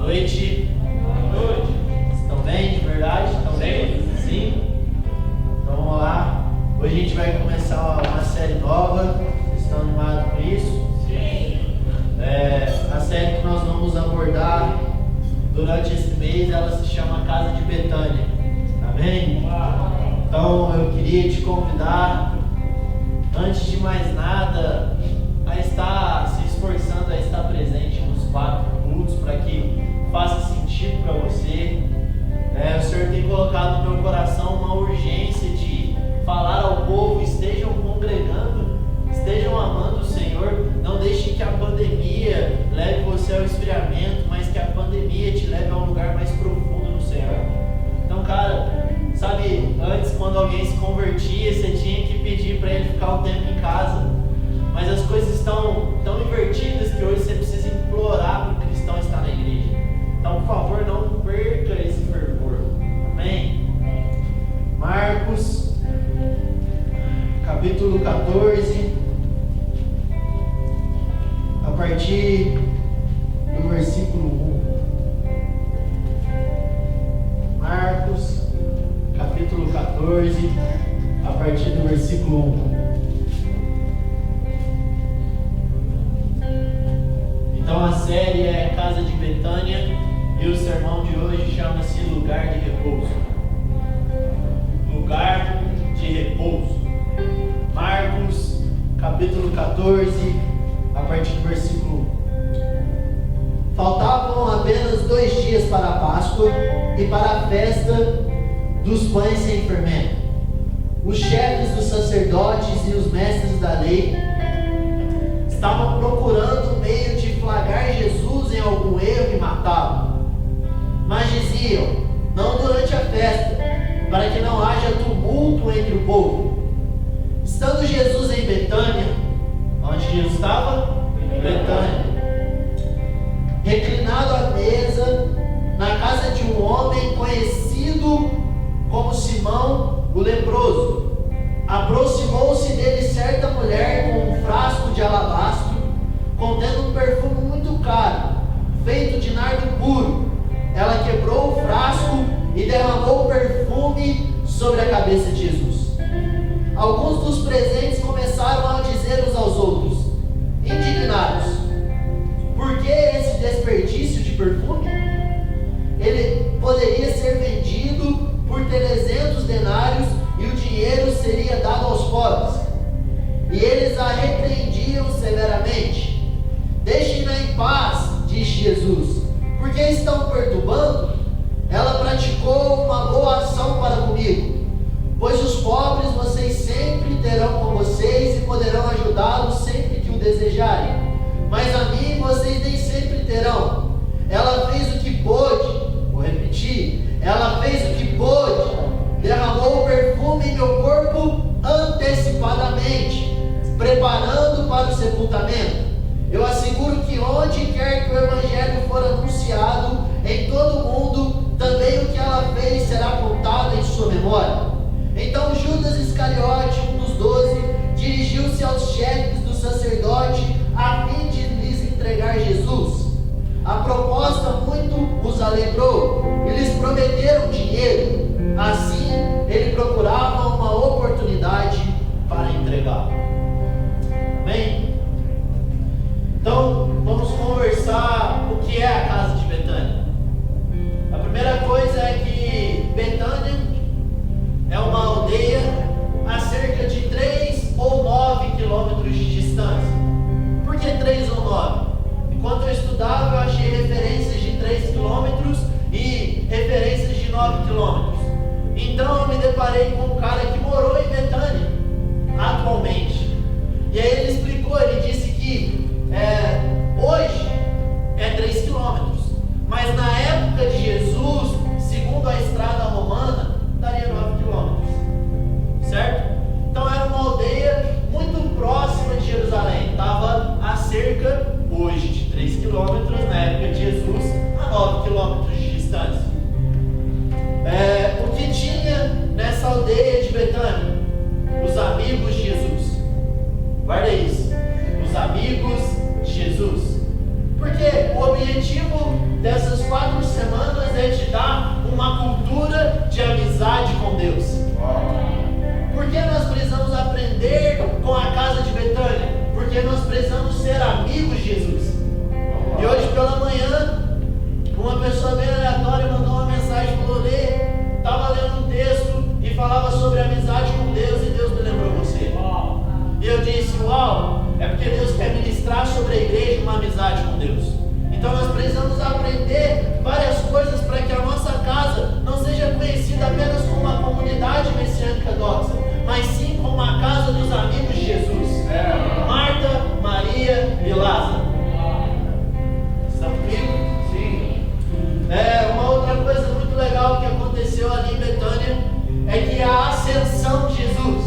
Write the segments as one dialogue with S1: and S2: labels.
S1: noite. Boa noite. Estão bem de verdade? Estão bem? Sim? Então vamos lá. Hoje a gente vai começar uma série nova. Vocês estão animados com isso? Sim. A série que nós vamos abordar durante esse mês, ela se chama Casa de Betânia. Amém? Então eu queria te convidar, antes de mais nada, a estar se esforçando a estar presente nos 4 cultos, para que faça sentido para você. O Senhor tem colocado no meu coração uma urgência de falar ao povo: estejam congregando, estejam amando o Senhor. Não deixe que a pandemia leve você ao esfriamento, mas que a pandemia te leve a um lugar mais profundo no Senhor. Então, cara, sabe, antes quando alguém se convertia, você tinha que pedir para ele ficar um tempo em casa. Mas as coisas estão tão invertidas que hoje você precisa implorar para o cristão estar na igreja. Então, por favor, não perca esse fervor. Amém? Marcos, capítulo 14, a partir do versículo 1. Marcos, capítulo 14, a partir do versículo 1. Então a série é Casa de Betânia e o sermão de hoje chama-se Lugar de Repouso. Lugar de Repouso. Marcos, capítulo 14, a partir do versículo 1. Faltavam apenas 2 dias para a Páscoa e para a festa dos pães sem fermento. Os chefes dos sacerdotes e os mestres da lei estavam procurando um meio de flagrar Jesus em algum erro e matá-lo. Mas diziam: não durante a festa, para que não haja tumulto entre o povo. Estando Jesus em Betânia, onde Jesus estava? Em Betânia, reclinado à mesa, na casa de um homem conhecido como Simão o leproso, aproximou-se dele certa mulher com um frasco de alabastro, contendo um perfume muito caro, feito de nardo puro. Ela quebrou o frasco e derramou o perfume sobre a cabeça de Jesus. Alguns dos presentes começaram a dizer uns aos outros, indignados: por que esse desperdício de perfume? Ele poderia ser vendido por 300 denários e o dinheiro seria dado aos pobres. E eles a repreendiam severamente. Deixem-na em paz, disse Jesus. Por que estão perturbando? Ela praticou uma boa ação para comigo. Pois os pobres vocês sempre terão com vocês e poderão ajudá-los sempre que o desejarem. Mas a mim vocês nem sempre terão. Ela fez o que pôde. Vou repetir. Ela fez o que pôde. Derramou o perfume em meu corpo antecipadamente, preparando para o sepultamento. Eu asseguro que onde quer que o Evangelho for anunciado em todo o mundo, também o que ela fez será contado em sua memória. Então Judas Iscariote, um dos 12, dirigiu-se aos chefes do sacerdote a fim de lhes entregar Jesus. A proposta muito os alegrou e lhes prometeram dinheiro. Assim, ele procurava uma oportunidade para entregá-lo. Amém? Então, vamos conversar o que é a Casa de Betânia. A primeira coisa é que Betânia é uma aldeia a cerca de 3 ou 9 quilômetros de distância. Por que 3 ou 9? Enquanto eu estudava, eu achei referências de 3 quilômetros e referências de 9 quilômetros. Então eu me deparei com um cara que morou em Betânia atualmente. E aí ele explicou, ele disse que hoje é 3 quilômetros, mas na época de Jesus, segundo a estrada romana, daria 9 quilômetros. Certo? Então era uma aldeia muito próxima de Jerusalém. Estava a cerca, hoje, de 3 quilômetros, na época de Jesus, a 9 quilômetros de distância. O que tinha nessa aldeia de Betânia? Os amigos de Jesus. Guarda isso. Os amigos de Jesus. Porque o objetivo dessas 4 porque nós precisamos ser amigos de Jesus. E hoje pela manhã, uma pessoa bem aleatória mandou uma mensagem, falou: Lê, estava lendo um texto e falava sobre amizade com Deus e Deus me lembrou você. E eu disse: uau, é porque Deus quer ministrar sobre a igreja uma amizade com Deus. Então nós precisamos aprender várias coisas para que a nossa casa não seja conhecida apenas como uma comunidade messiânica doxa, mas sim como a casa dos amigos de Jesus. Marta, Maria e Lázaro. Estão comigo? Sim. Uma outra coisa muito legal que aconteceu ali em Betânia é que a ascensão de Jesus,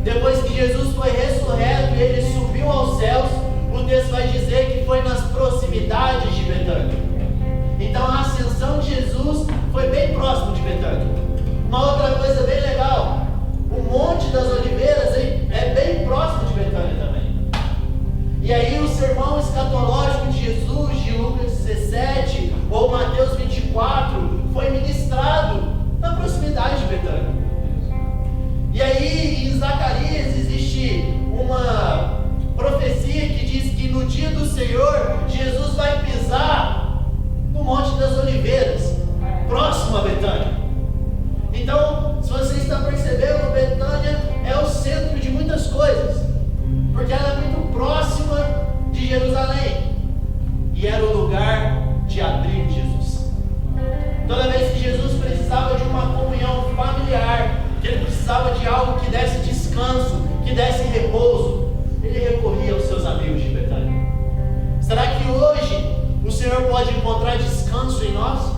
S1: depois que Jesus foi ressurreto e ele subiu aos céus, o texto vai dizer que foi nas proximidades de Betânia. Então a ascensão de Jesus foi bem próximo de Betânia. Uma outra coisa bem legal, o Monte das Oliveiras é bem próximo de Betânia também. E aí o sermão escatológico de Jesus, de Lucas 17 ou Mateus 24, foi ministrado na proximidade de Betânia. E aí em Zacarias existe uma profecia que diz que no dia do Senhor, Jesus vai pisar no Monte das Oliveiras, próximo a Betânia. Então, se você está percebendo, Betânia é o centro de muitas coisas, porque ela é muito próxima de Jerusalém, e era o lugar de abrigo de Jesus. Toda vez que Jesus precisava de uma comunhão familiar, que ele precisava de algo que desse descanso, que desse repouso, ele recorria aos seus amigos de Betânia. Será que hoje o Senhor pode encontrar descanso em nós?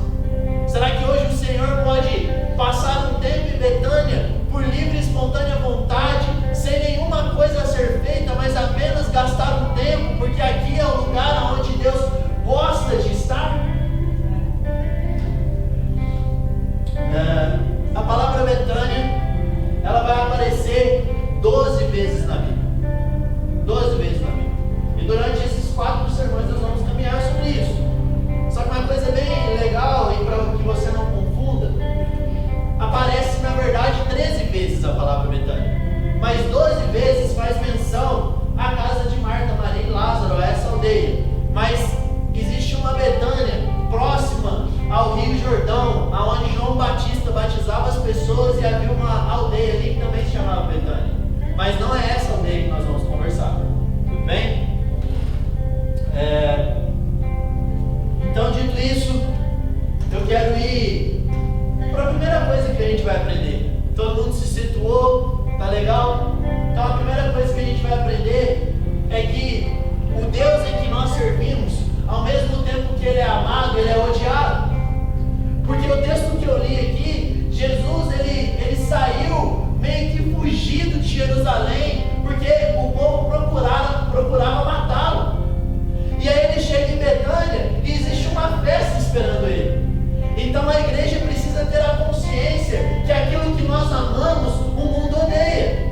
S1: Será que hoje o Senhor pode passar um tempo em Betânia por livre e espontânea vontade, sem nenhuma coisa a ser feita, mas apenas gastar um tempo, porque aqui é o lugar onde Deus gosta de estar? A palavra Betânia, ela vai aparecer 12 vezes na Bíblia. 12 vezes na Bíblia. E durante esses 4 sermões nós vamos caminhar sobre isso. Só que uma coisa bem legal, e para que você não confunda, aparece na verdade 13 vezes a palavra Betânia, mas 12 vezes faz menção à casa de Marta, Maria e Lázaro, a essa aldeia. Mas existe uma Betânia próxima ao Rio Jordão, aonde João Batista batizava as pessoas, e havia uma aldeia ali que também se chamava Betânia. Mas não é essa aldeia que nós vamos conversar. Tudo bem? Então, dito isso, eu quero ir para a primeira coisa que a gente vai aprender. Todo mundo se situou? Tá legal? Então a primeira coisa que a gente vai aprender é que o Deus em que nós servimos, ao mesmo tempo que Ele é amado, Ele é odiado. Porque o texto que eu li aqui, Jesus ele saiu meio que fugido de Jerusalém, porque o povo procurava matá-lo. E aí ele chega em Betânia e existe uma festa esperando ele. Então a igreja precisa ter a consciência que aquilo que nós amamos, o mundo odeia.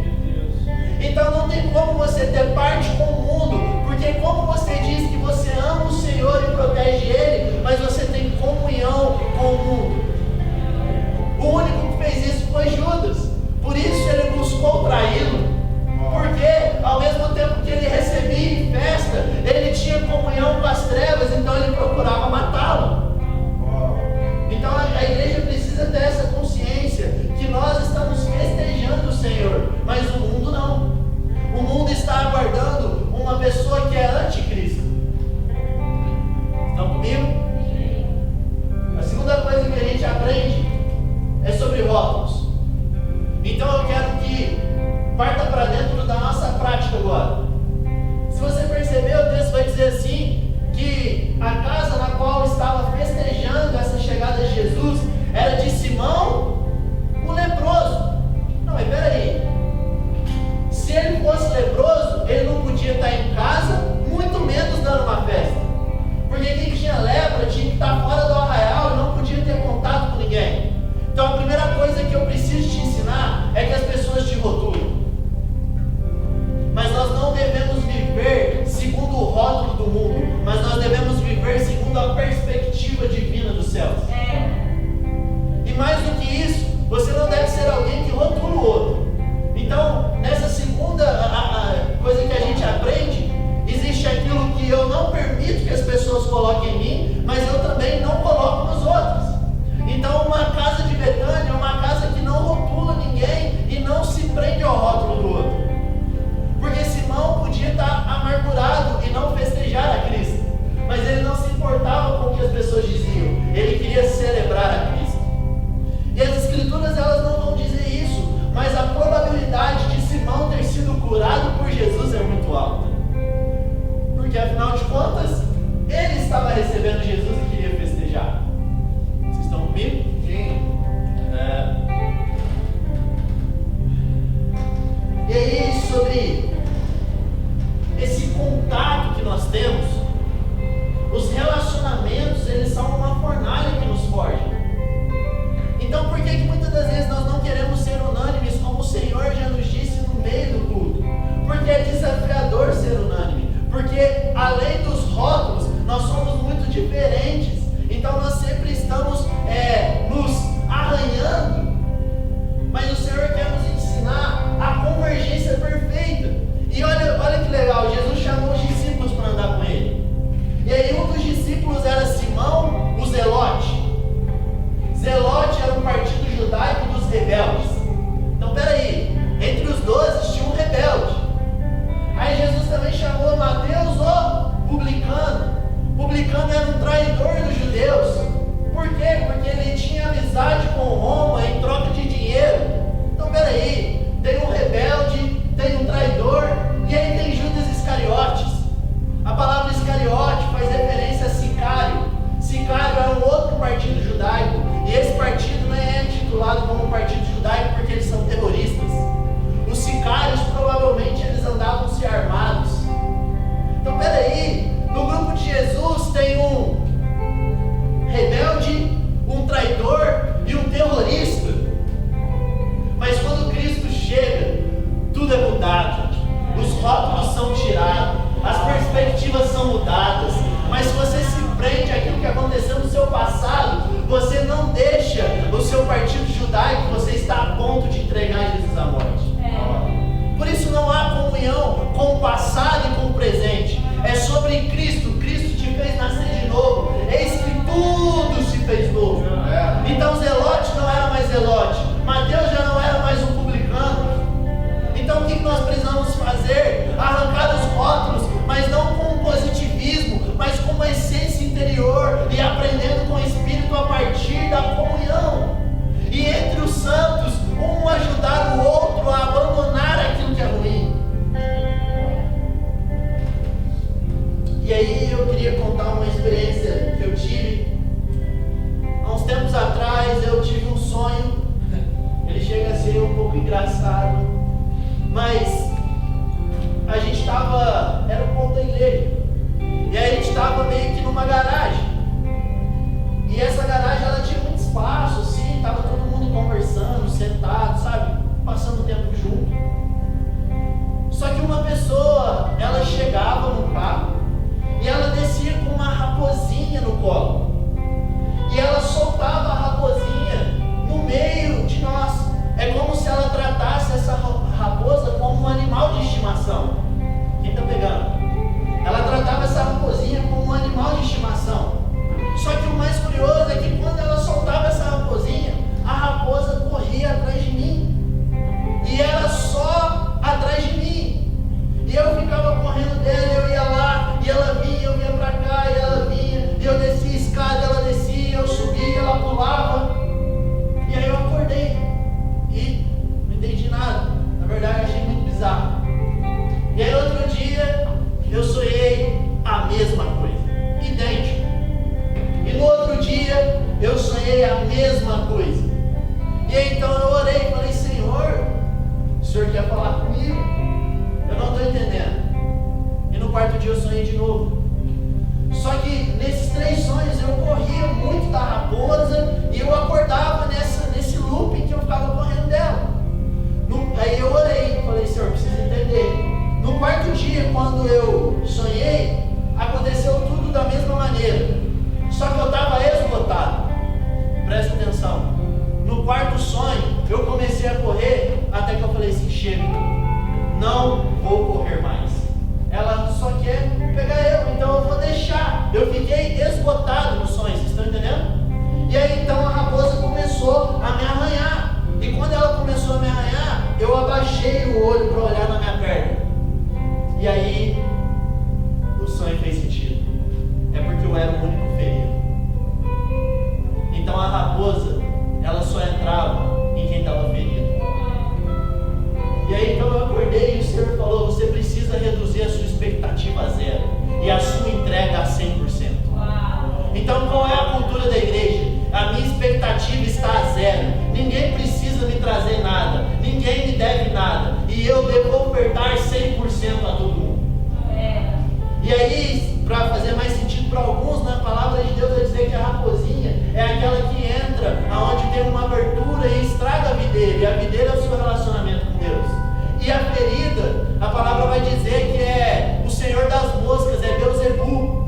S1: Então não tem como você ter parte com o mundo, porque como você diz que você ama o Senhor e protege Ele, mas você tem comunhão com o mundo. O único que fez isso foi Judas. Por isso ele buscou traí-lo. Porque ao mesmo tempo que ele recebia em festa, ele tinha comunhão com as trevas, então ele procurava matá-lo. Então a igreja precisa ter essa consciência que nós estamos festejando o Senhor, mas o mundo não. O mundo está aguardando uma pessoa que é anticristo. Estão comigo? A segunda coisa que a gente aprende é sobre rótulos. Então eu quero que parta para dentro da nossa prática agora. Se você perceber, o texto vai dizer assim, que a casa na qual estava festejando essa chegada de Jesus era de Simão, o leproso. Não, mas peraí, se ele fosse leproso, ele não podia estar em casa, muito menos dando uma festa, porque quem tinha lepra partido judaico, e esse partido não é intitulado como partido judaico porque eles são terroristas. Os sicários provavelmente eles andavam-se armados. Então peraí, no grupo de Jesus tem um rebelde, um traidor e um terrorista. Mas quando Cristo chega, tudo é mudado. Os rótulos são tirados, as perspectivas são mudadas. Mas se você se prende àquilo que aconteceu no seu passado, você não deixa o seu partido judaico, você está a ponto de entregar Jesus à morte. Por isso não há comunhão com o passado e com o presente. É sobre Cristo. Cristo te fez nascer de novo. Eis que tudo se fez novo. Então Zelote não era mais Zelote. Mateus já não era mais um publicano. Então o que nós precisamos fazer? Arrancar os rótulos, mas não com positivismo, mas com uma essência interior e aprendendo com o Espírito a partir da comunhão. E entre os santos, um ajudar o outro a abandonar aquilo que é ruim. E aí eu queria contar uma experiência que eu tive. Há uns tempos atrás eu tive um sonho. Ele chega a ser um pouco engraçado, mas a gente estava, era o ponto da igreja, e aí a gente estava meio que numa garagem, e essa garagem ela tinha muito espaço, assim, estava todo mundo conversando, sentado, sabe, passando tempo junto. Só que uma pessoa, ela chegava no carro, e ela descia com uma raposinha no colo, e ela soltava a raposinha no meio de nós. É como se ela tratasse essa raposa como um animal de estimação. Quem está pegando? Ela tratava essa raposinha como um animal de estimação. Só que o mais curioso é que quando ela soltava essa raposinha, a raposa corria atrás de mim. E era só atrás de mim. E eu ficava correndo dela, eu ia lá, e ela vinha, eu vinha para cá, e ela vinha, e eu descia a escada, ela descia, eu subia, ela pulava. E aí eu acordei e não entendi nada. Na verdade eu achei muito bizarro. E aí outro dia eu sonhei a mesma coisa, idêntico. E no outro dia eu sonhei a mesma coisa. E aí então eu orei e falei: Senhor, o Senhor quer falar comigo? Eu não estou entendendo. E no quarto dia eu sonhei de novo. Só que nesses 3 sonhos eu corria muito da raposa e eu acordava nesse looping que eu ficava correndo dela. Aí eu orei, falei: Senhor, preciso entender. No quarto dia, quando eu sonhei, aconteceu tudo da mesma maneira. Só que eu estava esgotado. Presta atenção. No quarto sonho, eu comecei a correr até que eu falei assim: chega, não vou correr mais. Ela só quer pegar eu, então eu vou deixar. Eu fiquei esgotado no sonho, vocês estão entendendo? E aí então a raposa começou a me arranhar. E quando ela começou a me arranhar, eu abaixei o olho para olhar na minha perna. E aí o sonho fez sentido. É porque eu era o único ferido. Então a raposa, ela só entrava em quem estava ferido. E aí então eu acordei e o Senhor falou: você precisa reduzir a sua expectativa a 0 e a sua entrega a 100%. Então qual é a cultura da igreja? A minha expectativa está a 0. Ninguém precisa me trazer nada, ninguém me deve nada, e eu devo ofertar 100% a todo mundo. E aí, para fazer mais sentido para alguns, na palavra de Deus vai dizer que a raposinha é aquela que entra aonde tem uma abertura e estraga a videira, e a videira é o seu relacionamento com Deus. E a ferida, a palavra vai dizer que é o Senhor das moscas, é Beelzebub.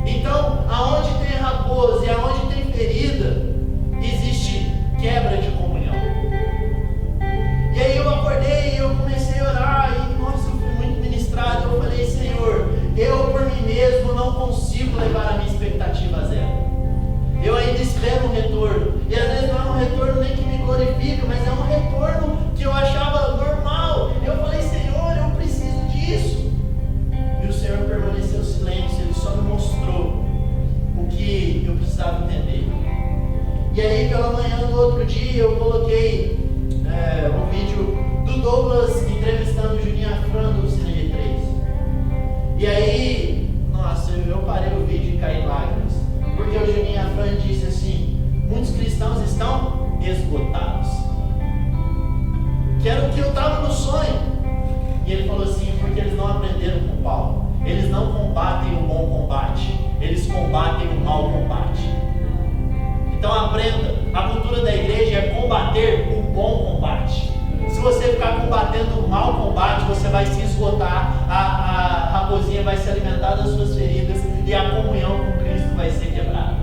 S1: Então, aonde tem raposa e aonde tem ferida, existe quebra de comunhão. E aí eu acordei e eu comecei a orar, e nossa, eu fui muito ministrado. Eu falei: Senhor, eu por mim mesmo não consigo levar a minha expectativa a 0. Eu ainda espero um retorno, e às vezes não é um retorno nem que me glorifica, mas é um retorno que eu achava normal. Eu falei: Senhor, eu preciso disso. E o Senhor permaneceu silêncio, Ele só me mostrou o que eu precisava entender. E aí pela manhã do outro dia eu coloquei um vídeo do Douglas entrevistando o Juninho Afran do Cine 3. E aí, nossa, eu parei o vídeo e caí em lágrimas, porque o Juninho Afran ficar combatendo o mau combate, você vai se esgotar, a raposinha vai se alimentar das suas feridas e a comunhão com Cristo vai ser quebrada.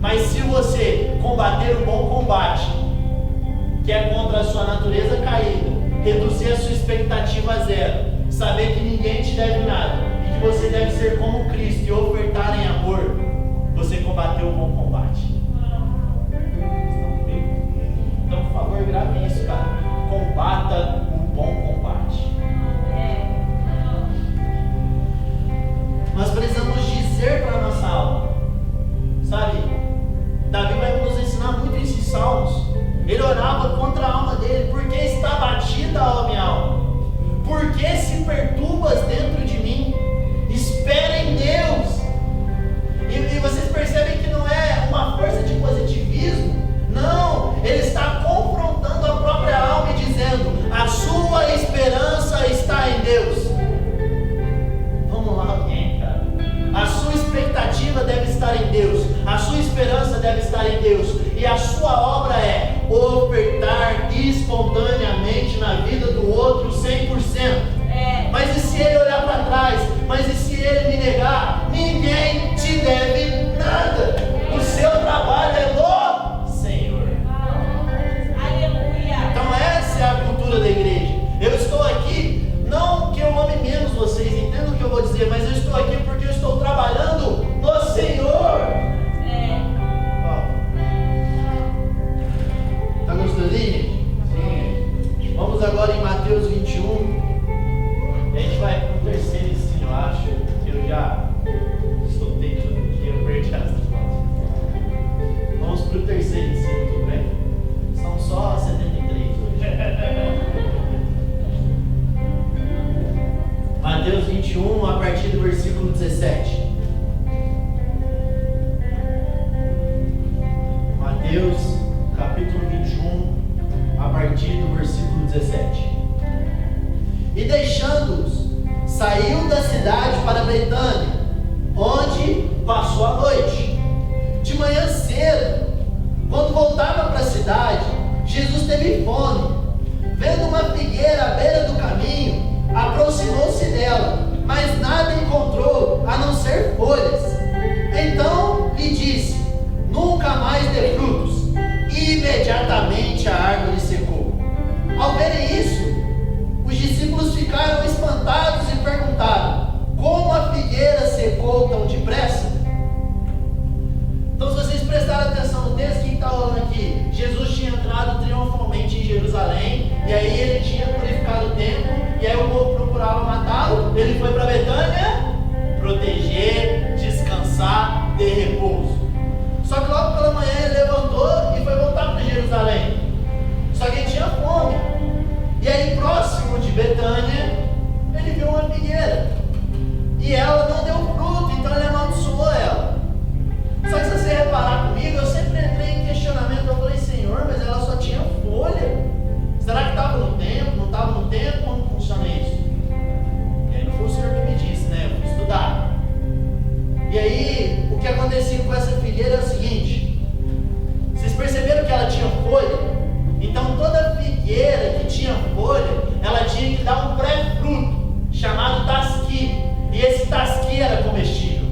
S1: Mas se você combater o bom combate, que é contra a sua natureza caída, reduzir a sua expectativa a zero, saber que ninguém te deve nada e que você deve ser como Cristo e ofertar em amor, você combateu o bom combate. Estão comigo? Então, por favor, grave isso, cara. Combata o bom combate. Nós precisamos dizer para a nossa alma, sabe? Davi vai nos ensinar muito isso em Salmos. Ele orava contra a alma dele. Por que está batida a minha alma? Por que se perturbas dentro de mim? Espera em Deus. E vocês percebem que não é uma força de positivismo. Não, ele está confrontando a própria alma e dizendo: a sua esperança está em Deus. Vamos lá, alguém, cara. A sua expectativa deve estar em Deus. A sua esperança deve estar em Deus. E a sua obra é ofertar espontaneamente na vida do outro 100%. Mas e se ele olhar para trás? Mas e se ele me negar? Ninguém te deve nada. O seu trabalho é do Senhor.
S2: Aleluia.
S1: Então essa é a cultura da igreja. Eu estou aqui, não que eu ame menos vocês, entendam o que eu vou dizer, mas eu estou aqui porque eu estou trabalhando no Senhor. Está gostosinho? Sim. Vamos agora em Mateus 21. A gente vai para o terceiro ensino, eu acho. Que eu já soltei tudo aqui, eu perdi as contas. Vamos para o terceiro ensino, tudo bem? São só 73 hoje. Mateus 21, a partir do versículo 17. Mateus, capítulo 21, a partir do versículo 17. E deixando-os, saiu da cidade para Betânia, onde passou a noite. De manhã cedo, quando voltava para a cidade, Jesus teve fome. Vendo uma figueira à beira do caminho, aproximou-se dela, mas nada encontrou a não ser folhas. Então lhe disse: nunca mais dê frutos. E imediatamente a árvore secou. Ao verem isso, os discípulos ficaram espantados e perguntaram: como a figueira secou tão depressa? Então, se vocês prestarem atenção no texto, quem está falando aqui? Jesus tinha entrado triunfalmente em Jerusalém, e aí ele tinha purificado o templo, e aí o povo procurava matá-lo. Ele foi para Betânia proteger, descansar, ter repouso. Só que logo pela manhã ele levantou e foi voltar para Jerusalém. Só que ele tinha fome. E aí, próximo de Betânia, ele viu uma figueira. E ela não deu fruto, então ele amaldiçoou ela. Só que se você reparar comigo, eu sempre entrei em questionamento. Eu falei: Senhor, mas ela só tinha folha. Será que estava no tempo? Não estava no tempo? Como funciona isso? E aí não foi o Senhor que me disse, né? Eu fui estudar. E aí, o que acontecia com essa figueira é o seguinte: vocês perceberam que ela tinha folha? Então toda figueira que tinha folha, ela tinha que dar um pré-fruto, chamado tasqui. E esse tasqui era comestível.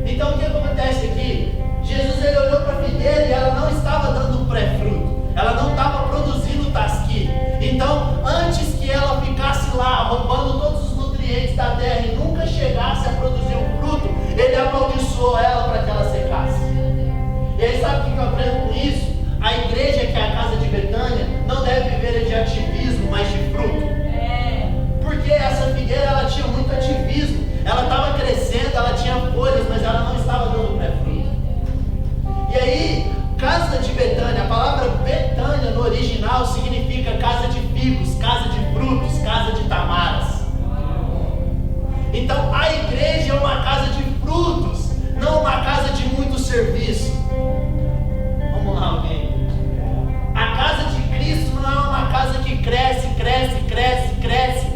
S1: Então o que acontece aqui? Jesus ele olhou para a figueira e ela não estava dando um pré-fruto. Ela não estava produzindo tasqui. Então, antes que ela ficasse lá, roubando todos os nutrientes da terra e nunca chegasse a produzir um fruto, ele amaldiçoou ela para que ela secasse. E aí sabe o que eu aprendo com isso? A igreja, que é a casa de Betânia, não deve viver de ativismo, mas de fruto. Porque essa figueira, ela tinha muito ativismo. Ela estava crescendo, ela tinha folhas, mas ela não estava dando pré-fruto. E aí, casa de Betânia, a palavra Betânia no original significa casa de figos, casa de frutos, casa de tamaras. Então a igreja é uma casa de frutos, não uma casa de muito serviço. Vamos lá, alguém. A casa de Cristo não é uma casa que cresce, cresce, cresce, cresce,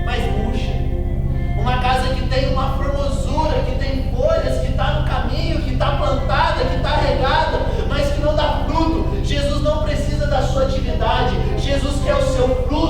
S1: mas murcha. Uma casa que tem uma formosura, que tem folhas, que está no caminho, que está plantada, que está regada, mas que não dá fruto. Jesus não precisa da sua atividade. Jesus quer o seu fruto.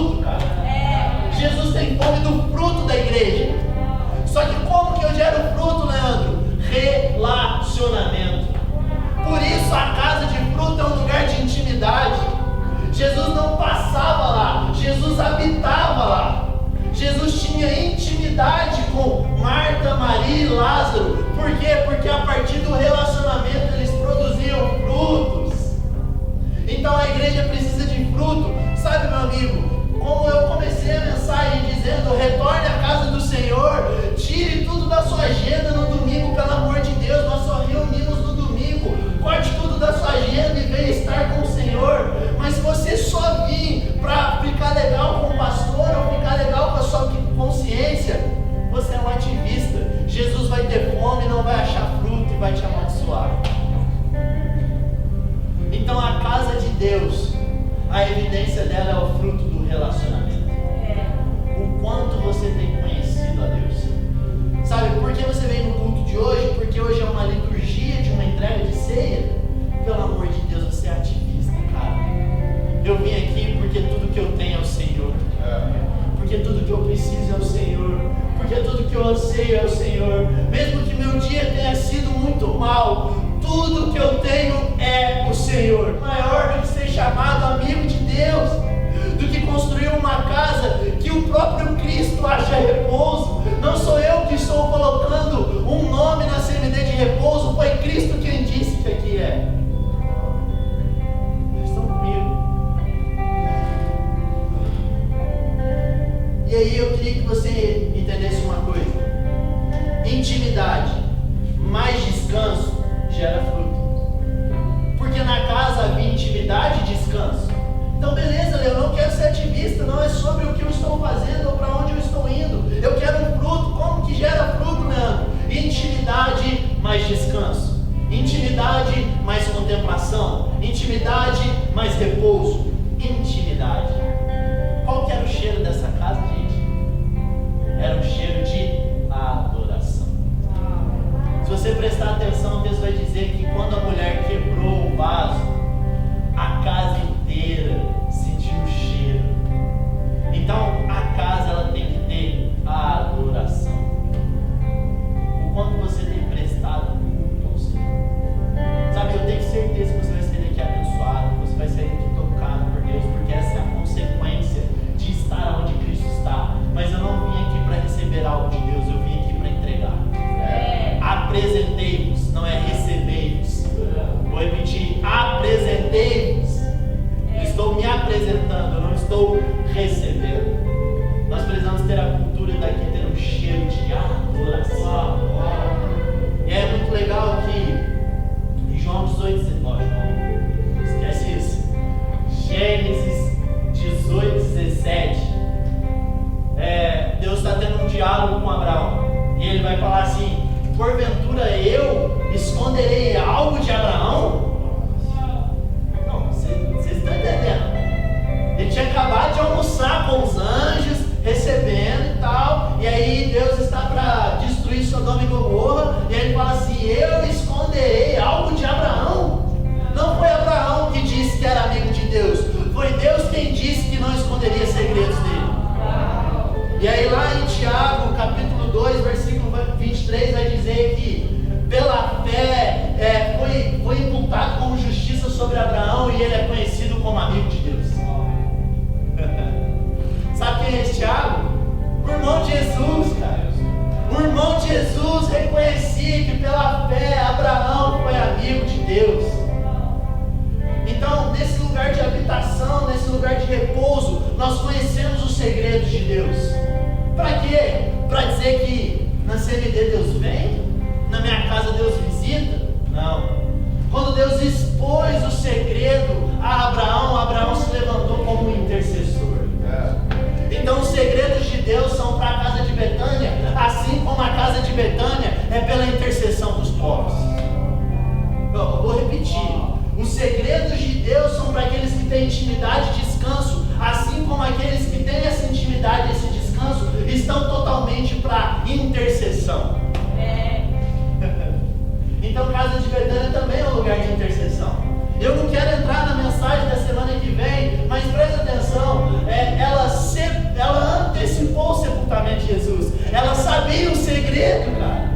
S1: Deus, a evidência dela é o fruto do relacionamento. O quanto você tem conhecido a Deus. Sabe por que você veio no culto de hoje? Porque hoje é uma liturgia de uma entrega de ceia. Pelo amor de Deus, você é ativista, cara. Eu vim aqui porque tudo que eu tenho é o Senhor. Porque tudo que eu preciso é o Senhor. Porque tudo que eu anseio é o Senhor. Mesmo que meu dia tenha sido muito mal, tudo que eu tenho é o Senhor. Maior do que ser chamado amigo de Deus, do que construir uma casa que o próprio Cristo acha repouso. Não sou eu que estou colocando um nome na CMD de repouso, foi Cristo quem disse que aqui é. Vocês estão comigo? E aí eu queria que você entendesse uma coisa: intimidade mais descanso gera fruto. Porque na casa havia intimidade e descanso. Então beleza, eu não quero ser ativista, não é sobre o que eu estou fazendo ou para onde eu estou indo. Eu quero um fruto. Como que gera fruto, Leandro? Intimidade mais descanso. Intimidade mais contemplação. Intimidade mais repouso. Intimidade. Qual que era o cheiro dessa casa, gente? Era um cheiro de adoração. Se você prestar atenção, o texto vai dizer que quando a mulher quebrou o vaso, a casa inteira sentiu o cheiro. Então a casa ela tem que ter a adoração. O quanto você tem prestado culto ao Senhor. Sabe, eu tenho certeza que você vai sair daqui abençoado, que você vai sair daqui tocado por Deus, porque essa é a consequência de estar onde Cristo está. Mas eu não vim aqui para receber algo de Deus, eu vim aqui para entregar. Apresentei-vos, não é recebei-vos. Vou repetir: apresentei-vos. Estou me apresentando, eu não estou recebendo. Nós precisamos ter a cultura daqui, ter um cheiro de adoração. E é muito legal que em João 18, João, esquece isso. Gênesis 18, 17. Deus está tendo um diálogo com Abraão. E ele vai falar assim: porventura eu esconderei algo de Abraão? Não, vocês estão entendendo? Ele tinha acabado de almoçar com os anjos, recebendo e tal. E aí Deus está para destruir Sodoma e Gomorra. E aí ele fala assim: eu esconderei algo de Abraão? Não foi Abraão que disse que era amigo de Deus. Foi Deus quem disse que não esconderia segredos dele. E aí lá em Tiago, capítulo 2, versículo 23, vai dizer que pela fé foi imputado como justiça sobre Abraão e ele é conhecido como amigo de Deus. Sabe quem é esse Tiago? O irmão de Jesus, cara. O irmão de Jesus reconhecia que pela fé Abraão foi amigo de Deus. Então, nesse lugar de habitação, nesse lugar de repouso, nós conhecemos os segredos de Deus. Para quê? Para dizer que na CMD Deus vem? Na minha casa Deus visita? Não. Quando Deus expôs o segredo a Abraão, Abraão se levantou como um intercessor. Então os segredos de Deus são para a casa de Betânia, assim como a casa de Betânia é pela intercessão dos pobres. Eu vou repetir. Os segredos de Deus são para aqueles que têm intimidade e descanso, assim como aqueles que têm essa intimidade e esse descanso estão totalmente para intercessão. Então casa de Betânia também é um lugar de intercessão. Eu não quero entrar na mensagem da semana que vem, mas presta atenção, ela antecipou o sepultamento de Jesus. Ela sabia o segredo, cara.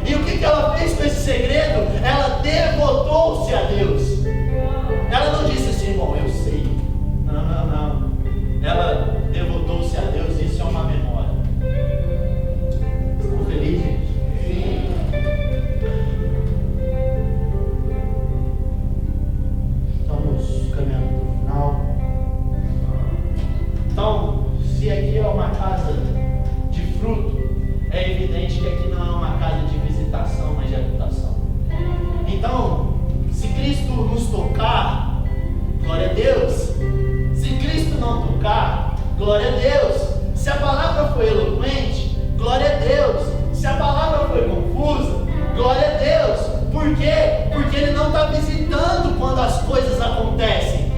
S1: E o que ela fez com esse segredo? Ela devotou-se a Deus. Ela não disse assim: bom, eu sei. Não. Ela devotou-se a Deus. Isso é uma memória. Estão felizes, gente? Sim. Estamos caminhando para o final. Então, se aqui é uma casa de fruto, é evidente que aqui não é uma casa de visitação, mas de habitação. Então, se Cristo nos tocar, glória a Deus. Se Cristo não tocar, glória a Deus. Se a palavra foi eloquente, glória a Deus. Se a palavra foi confusa, glória a Deus. Por quê? Porque Ele não está visitando quando as coisas acontecem.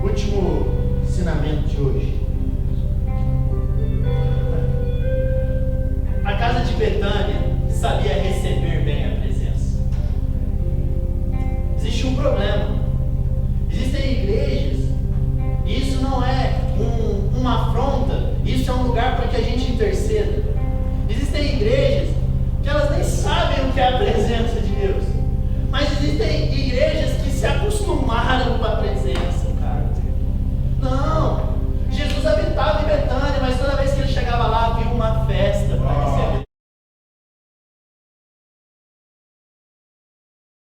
S1: Último ensinamento de hoje.